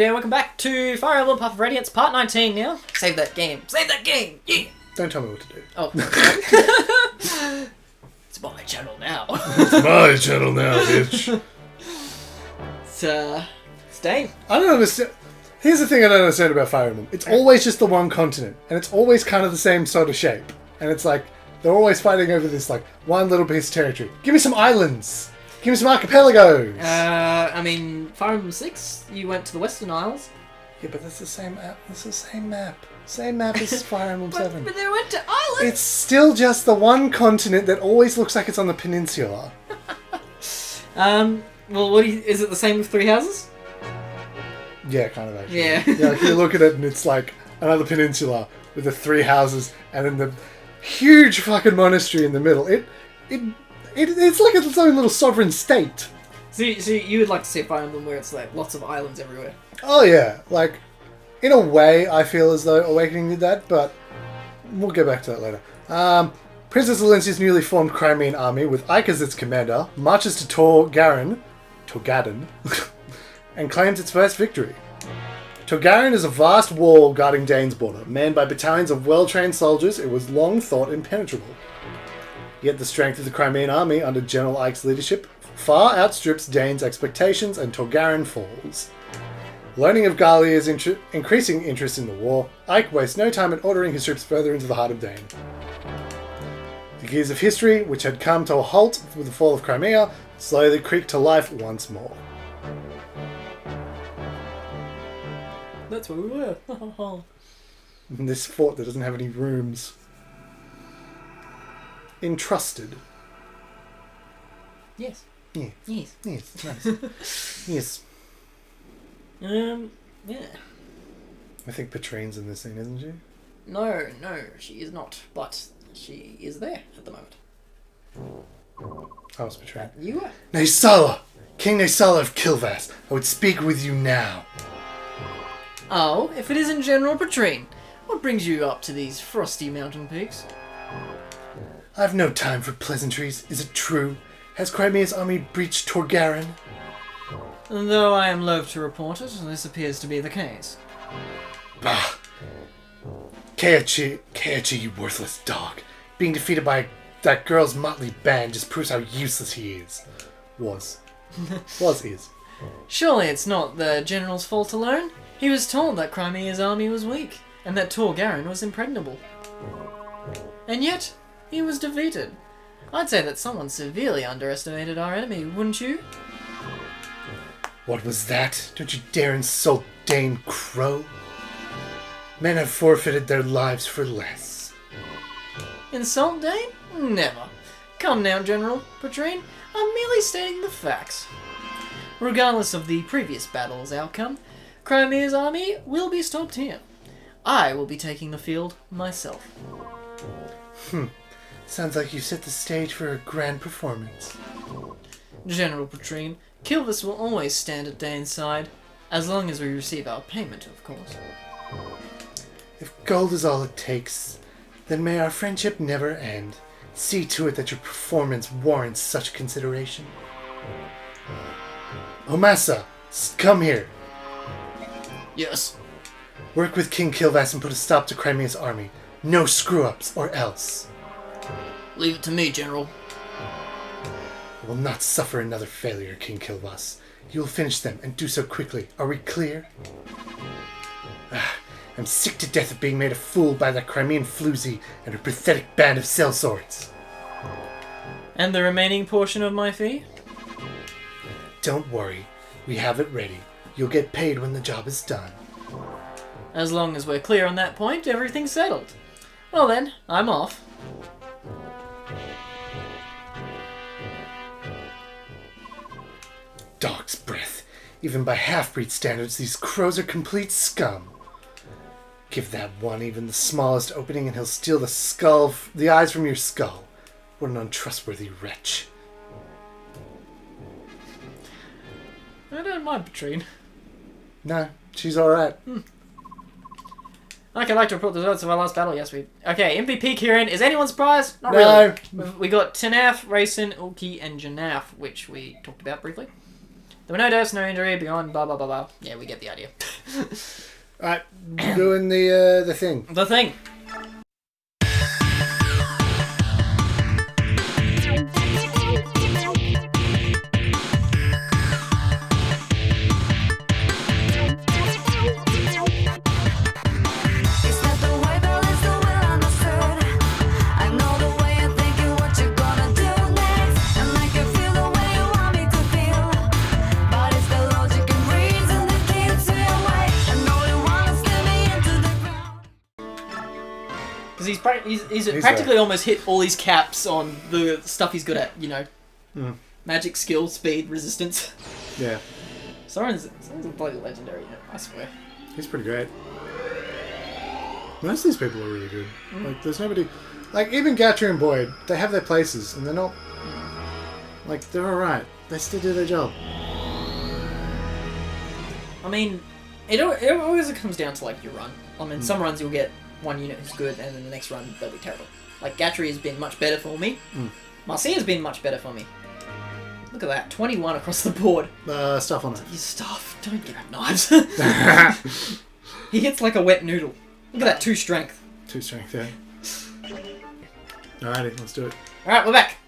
And welcome back to Fire Emblem Path of Radiance, part 19 now. Save that game. Save that game! Yeah! Don't tell me what to do. Oh. It's my channel now. It's my channel now, bitch. It's Dane. I don't understand. Here's the thing I don't understand about Fire Emblem. It's always just the one continent, and it's always kind of the same sort of shape. And it's like, they're always fighting over this, like, one little piece of territory. Give me some islands! Give me some archipelagos! I mean, Fire Emblem 6, you went to the Western Isles. Yeah, but that's the same map. That's the same map. Same map as Fire Emblem 7. But they went to islands! It's still just the one continent that always looks like it's on the peninsula. Well, is it the same with Three Houses? Yeah, kind of actually. Yeah. Yeah, like you look at it and it's like another peninsula with the three houses and then the huge fucking monastery in the middle. It's like its own little sovereign state. So you would like to see a Fire Emblem where it's like lots of islands everywhere? Oh yeah, like in a way I feel as though Awakening did that, but we'll get back to that later. Princess Valencia's newly formed Crimean army, with Ike as its commander, marches to Torgadon, and claims its first victory. Torgadon is a vast wall guarding Dane's border. Manned by battalions of well-trained soldiers, it was long thought impenetrable. Yet the strength of the Crimean army under General Ike's leadership far outstrips Dane's expectations, and Torgadon falls. Learning of Garlia's increasing interest in the war, Ike wastes no time in ordering his troops further into the heart of Dane. The gears of history, which had come to a halt with the fall of Crimea, slowly creak to life once more. That's where we were. In this fort that doesn't have any rooms. Entrusted. Yes. Yeah. Yes. Yes. Nice. Yes. Yeah. I think Patrine's in this scene, isn't she? No, she is not. But she is there at the moment. I was Patrine. You were? Naysala! King Naysala of Kilvas, I would speak with you now. Oh, if it isn't General Patrine, what brings you up to these frosty mountain peaks? I've no time for pleasantries. Is it true? Has Crimea's army breached Torgadon? Though I am loath to report it, this appears to be the case. Bah! Keiichi, you worthless dog. Being defeated by that girl's motley band just proves how useless he is. Is. Surely it's not the General's fault alone. He was told that Crimea's army was weak, and that Torgadon was impregnable. And yet, he was defeated. I'd say that someone severely underestimated our enemy, wouldn't you? What was that? Don't you dare insult Dane Crow. Men have forfeited their lives for less. Insult Dane? Never. Come now, General Patrine. I'm merely stating the facts. Regardless of the previous battle's outcome, Crimea's army will be stopped here. I will be taking the field myself. Sounds like you set the stage for a grand performance. General Patrine, Kilvis will always stand at Dane's side, as long as we receive our payment, of course. If gold is all it takes, then may our friendship never end. See to it that your performance warrants such consideration. Omasa, come here. Yes. Work with King Kilvas and put a stop to Crimea's army. No screw-ups, or else. Leave it to me, General. I will not suffer another failure, King Kilvas. You will finish them, and do so quickly. Are we clear? I'm sick to death of being made a fool by that Crimean floozy and her pathetic band of sellswords. And the remaining portion of my fee? Don't worry. We have it ready. You'll get paid when the job is done. As long as we're clear on that point, everything's settled. Well then, I'm off. Dog's breath. Even by half-breed standards, these crows are complete scum. Give that one even the smallest opening and he'll steal the eyes from your skull. What an untrustworthy wretch. I don't mind Patrine. No, she's alright. Okay, I'd like to report the results of our last battle. Yes, we... Okay, MVP Kieran. Is anyone surprised? Not No. really. We got Tanaf, Rayson, Ulki, and Janaf, which we talked about briefly. There were no deaths, no injury, beyond blah blah blah blah. Yeah, we get the idea. Alright, doing the thing. The thing. Because he's practically almost hit all his caps on the stuff he's good at, you know. Magic, skill, speed, resistance. Yeah. Soren's a bloody legendary, I swear. He's pretty great. Most of these people are really good. Like, there's nobody... Like, even Gatry and Boyd, they have their places, and they're not... Like, they're alright. They still do their job. I mean, it always comes down to, like, your run. I mean, some runs you'll get one unit who's good, and then the next run they'll be terrible. Like, Gatry has been much better for me. Marcia's been much better for me. Look at that, 21 across the board. Stuff on it. His stuff. Don't give him knives. He hits like a wet noodle. Look at that, 2 strength. 2 strength, yeah. Alrighty, let's do it. Alright, we're back.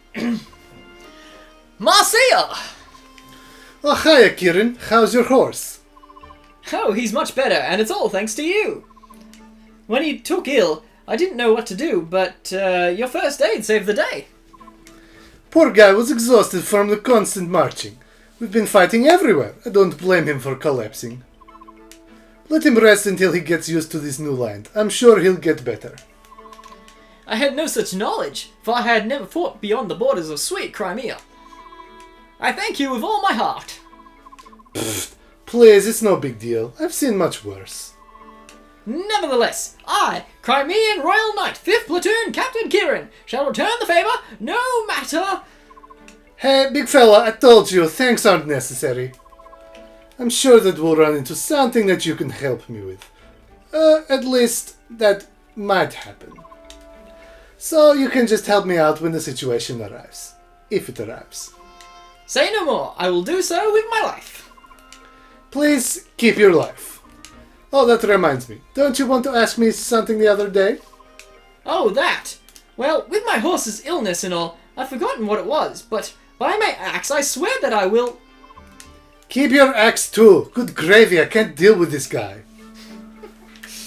Marcia! Oh, hiya, Kieran. How's your horse? Oh, he's much better, and it's all thanks to you. When he took ill, I didn't know what to do, but your first aid saved the day. Poor guy was exhausted from the constant marching. We've been fighting everywhere. I don't blame him for collapsing. Let him rest until he gets used to this new land. I'm sure he'll get better. I had no such knowledge, for I had never fought beyond the borders of sweet Crimea. I thank you with all my heart. Pfft, please, it's no big deal. I've seen much worse. Nevertheless, I, Crimean Royal Knight, 5th Platoon, Captain Kieran, shall return the favour, no matter... Hey, big fella, I told you, thanks aren't necessary. I'm sure that we'll run into something that you can help me with. At least, that might happen. So you can just help me out when the situation arrives. If it arrives. Say no more, I will do so with my life. Please, keep your life. Oh, that reminds me. Don't you want to ask me something the other day? Oh, that! Well, with my horse's illness and all, I've forgotten what it was, but by my axe, I swear that I will... Keep your axe too. Good gravy, I can't deal with this guy.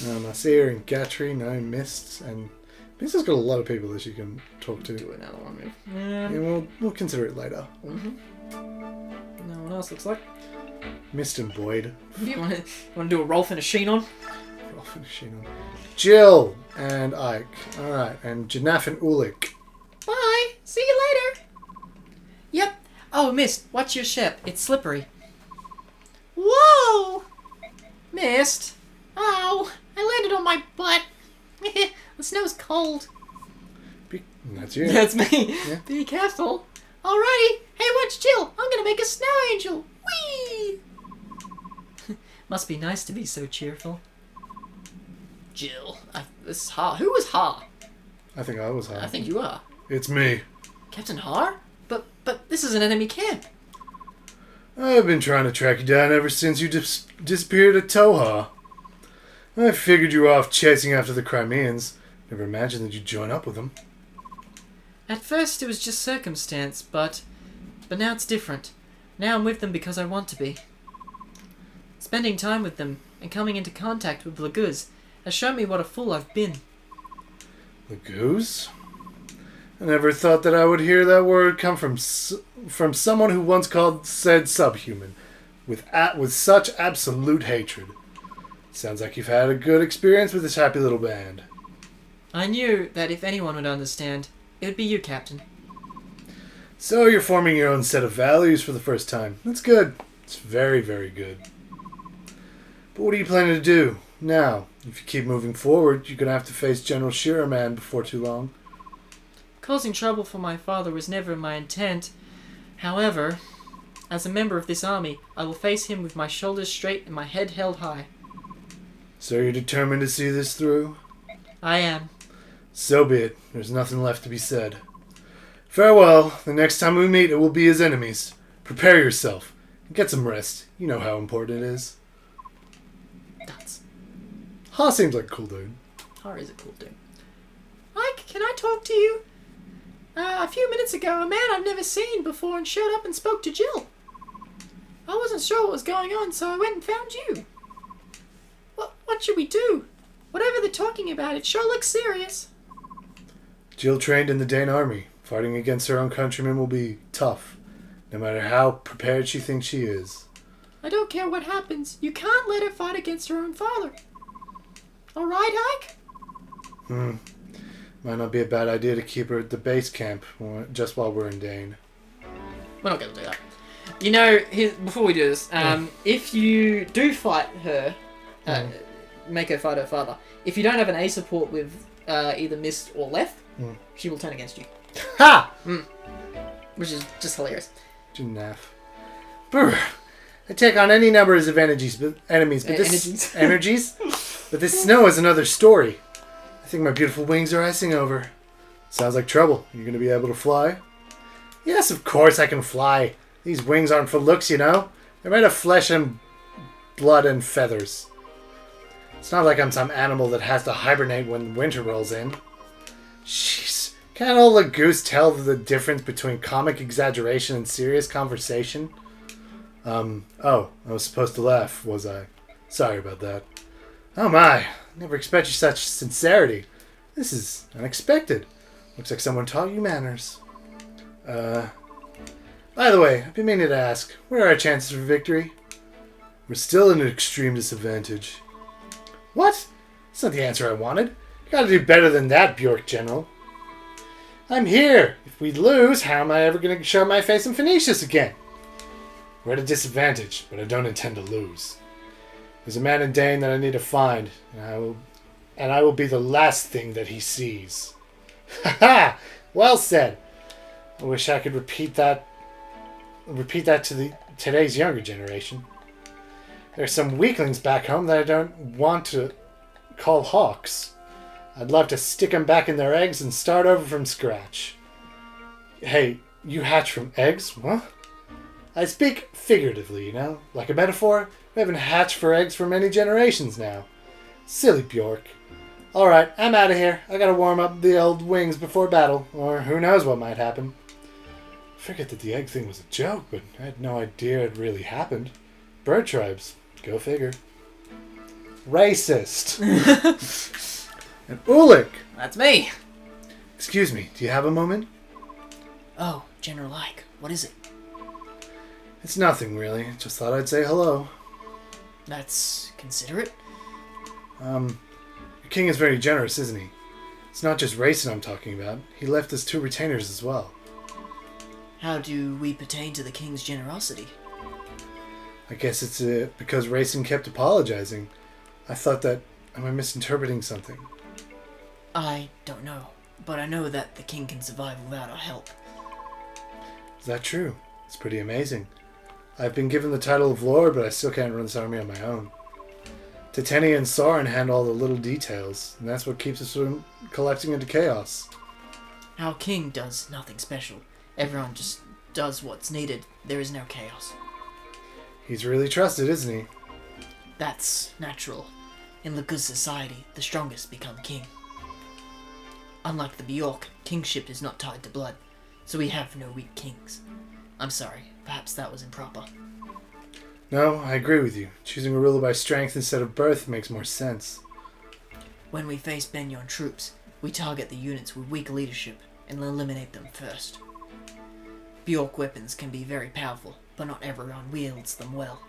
Marcia and Gatry, no Mists, and Mist has got a lot of people that she can talk to. Do another one. Yeah, we'll consider it later. No one else looks like. Mist and Boyd. Do you want to do a Rolf and a Sheen on? Rolf and Sheenon. Jill and Ike. Alright, and Janaf and Ulik. Bye! See you later! Yep. Oh, Mist, watch your ship. It's slippery. Whoa! Mist. Oh, I landed on my butt. The snow's cold. That's you. That's me. Yeah. Be careful. Alrighty. Hey, watch Jill. I'm gonna make a snow angel. Whee! Must be nice to be so cheerful. Jill. This is Ha. Who was Ha? I think I was high. I think you are. It's me. Captain Har? But this is an enemy camp. I've been trying to track you down ever since you disappeared at Toha. I figured you were off chasing after the Crimeans. Never imagined that you'd join up with them. At first it was just circumstance, but now it's different. Now I'm with them because I want to be. Spending time with them and coming into contact with Laguz has shown me what a fool I've been. Laguz? I never thought that I would hear that word come from someone who once said subhuman, with such absolute hatred. Sounds like you've had a good experience with this happy little band. I knew that if anyone would understand, it would be you, Captain. So you're forming your own set of values for the first time. That's good. It's very, very good. But what are you planning to do now? If you keep moving forward, you're going to have to face General Shiraman before too long. Causing trouble for my father was never my intent. However, as a member of this army, I will face him with my shoulders straight and my head held high. So you're determined to see this through? I am. So be it. There's nothing left to be said. Farewell. The next time we meet, it will be as enemies. Prepare yourself. Get some rest. You know how important it is. Nuts. Ha seems like a cool dude. Har is a cool dude. Ike, can I talk to you? A few minutes ago, a man I've never seen before and showed up and spoke to Jill. I wasn't sure what was going on, so I went and found you. What should we do? Whatever they're talking about, it sure looks serious. Jill trained in the Dane army. Fighting against her own countrymen will be tough, no matter how prepared she thinks she is. I don't care what happens. You can't let her fight against her own father. All right, Ike? Might not be a bad idea to keep her at the base camp just while we're in Dane. We're not going to do that. You know, before we do this, if you do fight her, make her fight her father, if you don't have an A support with either missed or left, she will turn against you. Ha! Which is just hilarious. Naff. Brr. I take on any numbers of enemies, but this energies. But this snow is another story. I think my beautiful wings are icing over. Sounds like trouble. You gonna be able to fly? Yes, of course I can fly. These wings aren't for looks, you know. They're made of flesh and blood and feathers. It's not like I'm some animal that has to hibernate when winter rolls in. Jeez. Can't old Goose tell the difference between comic exaggeration and serious conversation? Oh, I was supposed to laugh, was I? Sorry about that. Oh my, never expected such sincerity. This is unexpected. Looks like someone taught you manners. By the way, I've been meaning to ask, what are our chances for victory? We're still in an extreme disadvantage. What? That's not the answer I wanted. You gotta do better than that, Bjork General. I'm here. If we lose, how am I ever going to show my face in Phoenicius again? We're at a disadvantage, but I don't intend to lose. There's a man in Dane that I need to find, and I will be the last thing that he sees. Ha ha! Well said. I wish I could repeat that to today's younger generation. There's some weaklings back home that I don't want to call hawks. I'd love to stick them back in their eggs and start over from scratch. Hey, you hatch from eggs? What? I speak figuratively, you know? Like a metaphor. We haven't hatched for eggs for many generations now. Silly Bjork. Alright, I'm out of here. I gotta warm up the old wings before battle, or who knows what might happen. I figured that the egg thing was a joke, but I had no idea it really happened. Bird tribes. Go figure. Racist. And Ulick! That's me! Excuse me, do you have a moment? Oh, General Ike, what is it? It's nothing, really. Just thought I'd say hello. That's considerate. Your king is very generous, isn't he? It's not just Rayson I'm talking about. He left us 2 retainers as well. How do we pertain to the king's generosity? I guess it's because Rayson kept apologizing. I thought that... Am I misinterpreting something? I don't know, but I know that the king can survive without our help. Is that true? It's pretty amazing. I've been given the title of Lord, but I still can't run this army on my own. Titania and Soren handle all the little details, and that's what keeps us from collecting into chaos. Our king does nothing special. Everyone just does what's needed. There is no chaos. He's really trusted, isn't he? That's natural. In Lagu's society, the strongest become king. Unlike the Bjork, kingship is not tied to blood, so we have no weak kings. I'm sorry, perhaps that was improper. No, I agree with you. Choosing a ruler by strength instead of birth makes more sense. When we face Benyon troops, we target the units with weak leadership and eliminate them first. Bjork weapons can be very powerful, but not everyone wields them well.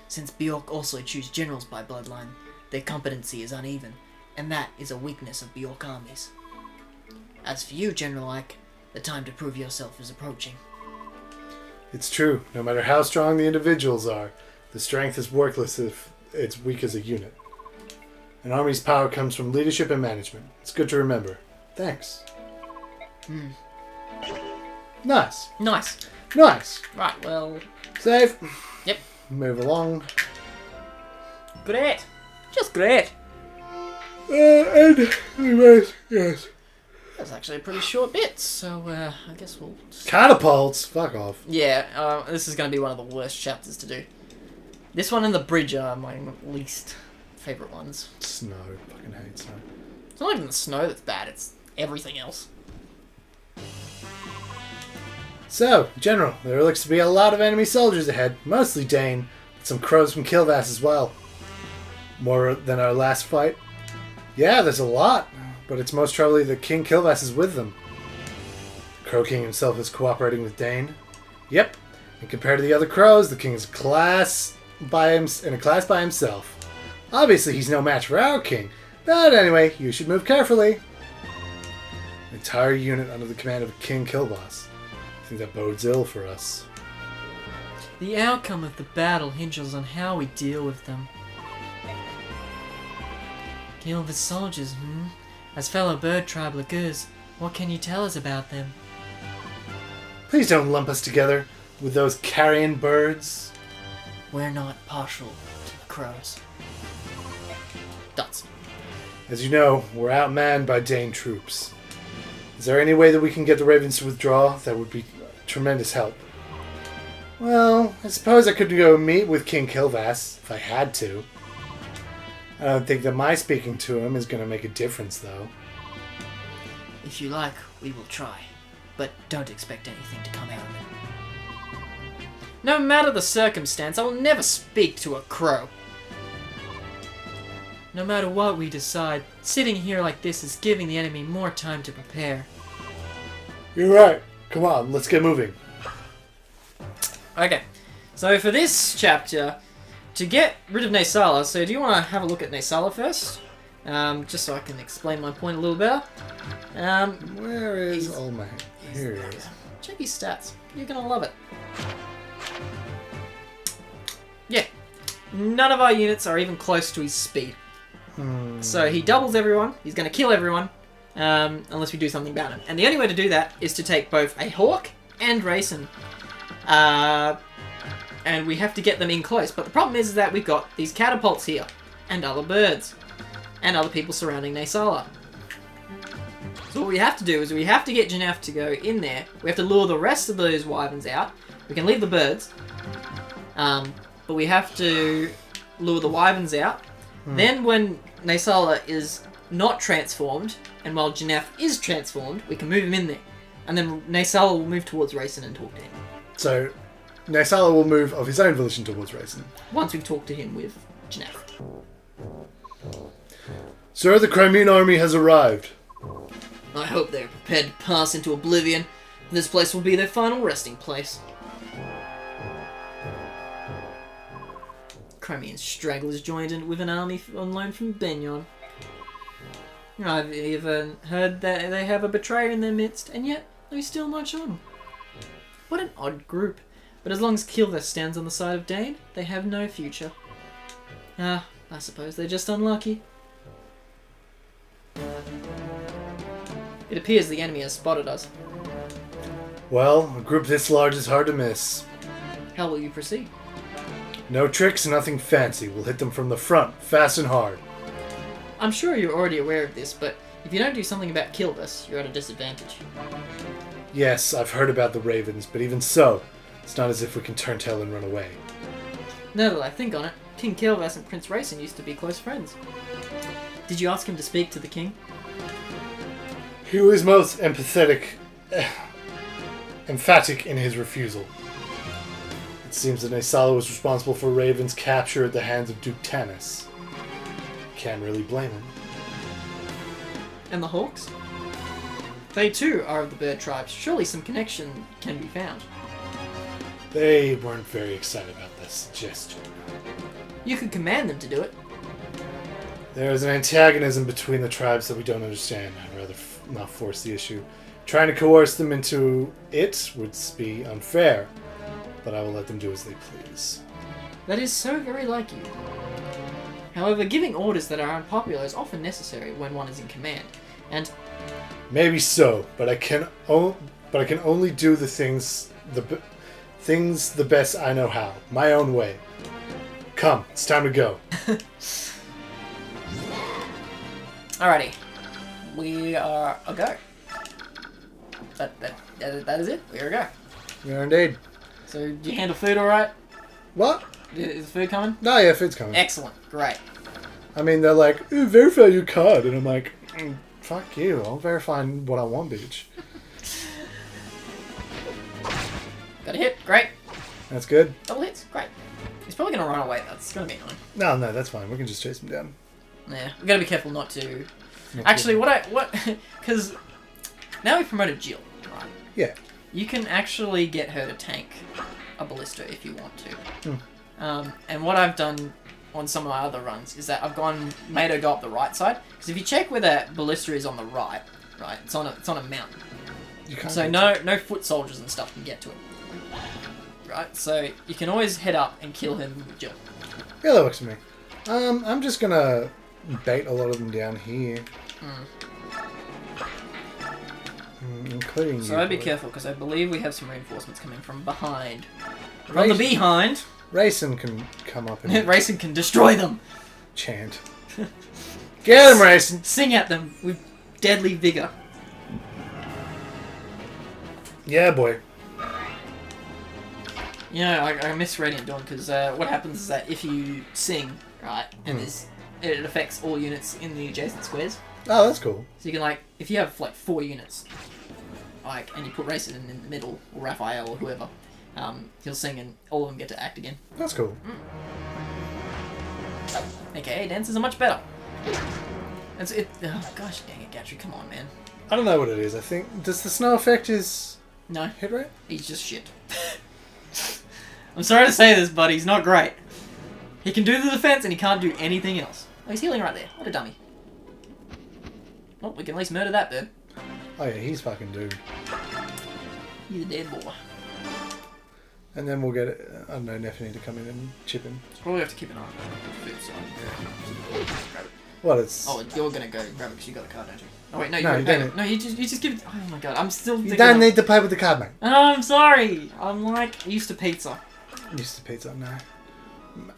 Since Bjork also choose generals by bloodline, their competency is uneven, and that is a weakness of Bjork armies. As for you, General Ike, the time to prove yourself is approaching. It's true. No matter how strong the individuals are, the strength is worthless if it's weak as a unit. An army's power comes from leadership and management. It's good to remember. Thanks. Nice. Nice. Nice. Right, well... Save. Yep. Move along. Great. Just great. And anyways, yes. That's actually a pretty short bit, so I guess we'll... Catapults. Fuck off. Yeah, this is going to be one of the worst chapters to do. This one and the bridge are my least favourite ones. Snow. Fucking hate snow. It's not even the snow that's bad, it's everything else. So, General, there looks to be a lot of enemy soldiers ahead. Mostly Dane, but some crows from Kilvass as well. More than our last fight. Yeah, there's a lot, but it's most probably that King Kilvass is with them. Crow King himself is cooperating with Dane. Yep, and compared to the other crows, the king is in a class by himself. Obviously, he's no match for our king, but anyway, you should move carefully. An entire unit under the command of King Kilvass. I think that bodes ill for us. The outcome of the battle hinges on how we deal with them. Deal with soldiers, As fellow bird tribe Laguz, what can you tell us about them? Please don't lump us together with those carrion birds. We're not partial to the crows. Dots. As you know, we're outmanned by Dane troops. Is there any way that we can get the ravens to withdraw? That would be tremendous help. Well, I suppose I could go meet with King Kilvass if I had to. I don't think that my speaking to him is going to make a difference, though. If you like, we will try. But don't expect anything to come out of it. No matter the circumstance, I will never speak to a crow. No matter what we decide, sitting here like this is giving the enemy more time to prepare. You're right. Come on, let's get moving. Okay, so for this chapter, to get rid of Naysala, so do you want to have a look at Naysala first? Just so I can explain my point a little better. Where is all my... Here he is. Check his stats. You're going to love it. Yeah, none of our units are even close to his speed. So he doubles everyone, he's going to kill everyone, unless we do something about him. And the only way to do that is to take both a hawk and racing. And we have to get them in close. But the problem is that we've got these catapults here, and other birds, and other people surrounding Naysala. So what we have to do is we have to get Janef to go in there. We have to lure the rest of those wyverns out. We can leave the birds, but we have to lure the wyverns out. Then when Naysala is not transformed, and while Janef is transformed, we can move him in there. And then Naysala will move towards Racing and talk to him. So, Naysala will move of his own volition towards Racing. Once we've talked to him with Janef. Sir, the Crimean army has arrived. I hope they're prepared to pass into oblivion. This place will be their final resting place. Crimean stragglers joined in with an army on loan from Benyon. I've even heard that they have a betrayer in their midst, and yet they still march on. What an odd group. But as long as Kilvass stands on the side of Dane, they have no future. I suppose they're just unlucky. It appears the enemy has spotted us. Well, a group this large is hard to miss. How will you proceed? No tricks, nothing fancy. We'll hit them from the front, fast and hard. I'm sure you're already aware of this, but if you don't do something about Kilvass, you're at a disadvantage. Yes, I've heard about the ravens, but even so, it's not as if we can turn tail and run away. Now that I think on it, King Kilvass and Prince Racing used to be close friends. Did you ask him to speak to the king? He was most emphatic in his refusal. It seems that Naysala was responsible for Raven's capture at the hands of Duke Tanis. Can't really blame him. And the Hawks? They too are of the bird tribes. Surely some connection can be found. They weren't very excited about this suggestion. You could command them to do it. There is an antagonism between the tribes that we don't understand. I'd rather not force the issue. Trying to coerce them into it would be unfair, but I will let them do as they please. That is so very like you. However, giving orders that are unpopular is often necessary when one is in command, and Maybe so, but I can only do the things the best I know how, my own way. Come, it's time to go. Alrighty. We are a go. That is it. We're a go. We are indeed. So, do you handle food alright? What? Is the food coming? No, yeah, food's coming. Excellent. Great. I mean, they're like, "Ooh, verify your card," and I'm like, fuck you, I'll verify what I want, bitch. Got a hit. Great. That's good. Double hits. Great. He's probably going to run away. That's going to be annoying. No, that's fine. We can just chase him down. Yeah. We've got to be careful not to... Actually, because now we've promoted Jill, right? Yeah. You can actually get her to tank a ballista if you want to. And what I've done on some of my other runs is that I've made her go up the right side. Because if you check where that ballista is on the right, it's on a mountain. So no foot soldiers and stuff can get to it. Right, so you can always head up and kill him with Jill. Yeah, that works for me. I'm just gonna bait a lot of them down here. Including so you. I'd be careful, because I believe we have some reinforcements coming from behind. From the behind! Racing can come up and Racing can destroy them! chant. Get him, Racing! Sing at them with deadly vigor. Yeah, boy. You know, I miss Radiant Dawn, because what happens is that if you sing, right, and it affects all units in the adjacent squares. Oh, that's cool. So you can, like, if you have, like, 4 units, like, and you put Racing in the middle, or Raphael, or whoever, he'll sing and all of them get to act again. That's cool. AKA dances are much better. Oh, gosh dang it, Gatry, come on, man. I don't know what it is. I think... Does the snow affect his No, hit rate? he's just shit. I'm sorry to say this, but he's not great. He can do the defense and he can't do anything else. Oh, he's healing right there. What a dummy. Well, we can at least murder that bird. Oh yeah, he's fucking doomed. He's a dead boy. And then we'll get, I don't know, Neffany to come in and chip him. Probably have to keep an eye on the food side. Grab it. Well, it's... Oh, you're gonna go grab it because you got the card, don't you? Oh wait, no, No, you you don't. don't. No, you just give it. Oh my god, I'm still. You don't need to pay with the card, mate. Oh, I'm sorry. I'm like used to pizza. Used to pizza, no.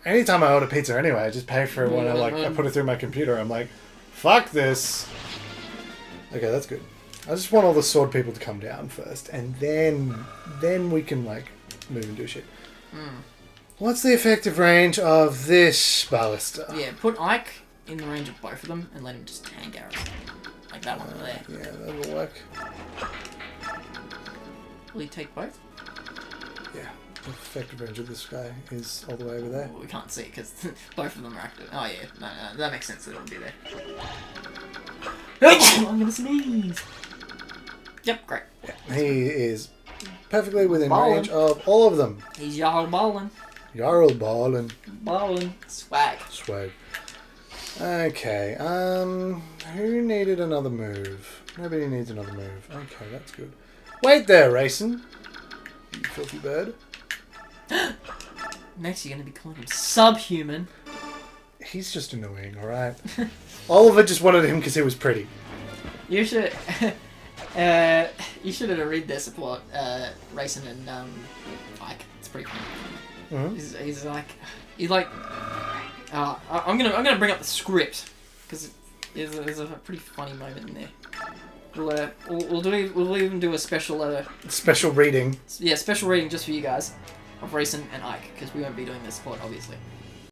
Anytime I order pizza anyway, I just pay for it when I put it through my computer. I'm like, fuck this. Okay, that's good. I just want all the sword people to come down first, and then we can like move and do shit. What's the effective range of this ballista? Yeah, put Ike in the range of both of them and let him just tank arrows. Like that one there. Yeah, that'll work. Will he take both? Yeah, the effective range of this guy is all the way over there. Well, we can't see because both of them are active. Oh yeah, no, that makes sense that it'll be there. I'm gonna sneeze. Yep, great. Yeah, he is perfectly within Ballin'. range of all of them. He's Jarl Ballin. Jarl ballin'. Ballin'. Swag. Swag. Okay, who needed another move? Nobody needs another move. Okay, that's good. Wait there, Racing. You filthy bird. Next you're gonna be calling him subhuman. He's just annoying, alright? Oliver just wanted him because he was pretty. You should you should have read their support, Racing and Ike. It's pretty funny. He's like I'm gonna bring up the script because there's a pretty funny moment in there. We'll even do a special special reading. Yeah, special reading just for you guys of Racing and Ike because we won't be doing the support obviously.